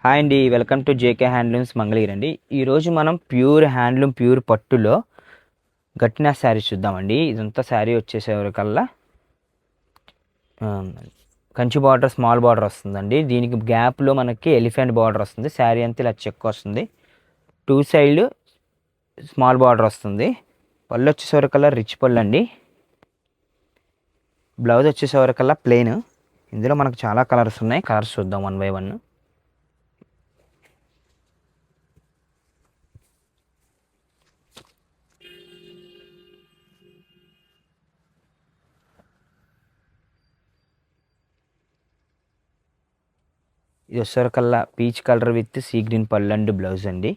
Hi అండి, welcome to JK handlooms Mangalagiri అండి. ఈరోజు మనం ప్యూర్ హ్యాండ్లూమ్ ప్యూర్ పట్టులో గట్టిన శారీ చూద్దామండి. ఇదంతా శారీ వచ్చేసేవరకల్లా కంచి బార్డర్ స్మాల్ బార్డర్ వస్తుందండి. దీనికి గ్యాప్లో మనకి ఎలిఫెంట్ బార్డర్ వస్తుంది. శారీ అంతా ఇలా చెక్ వస్తుంది. 2 సైడ్ స్మాల్ బార్డర్ వస్తుంది. పళ్ళు వచ్చేసేవరకల్లా రిచ్ పళ్ళు అండి. బ్లౌజ్ వచ్చేసేవరకల్లా ప్లెయిన్. ఇందులో మనకు చాలా కలర్స్ ఉన్నాయి. కలర్స్ చూద్దాం 1 by 1. ఇది వచ్చేసరికల్లా peach colour with sea green పళ్ళు అండ్ బ్లౌజ్ అండి.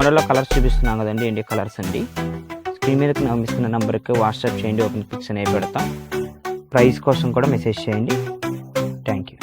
మోడల్లో కలర్స్ చూపిస్తున్నాం కదండి, ఇండియా కలర్స్ అండి. స్క్రీన్ మీద ఇస్తున్న నెంబర్కి వాట్సాప్ చేయండి, ఓపెన్ పిక్స్ అనేవి పెడతాం. ప్రైస్ కోసం కూడా మెసేజ్ చేయండి. Thank you.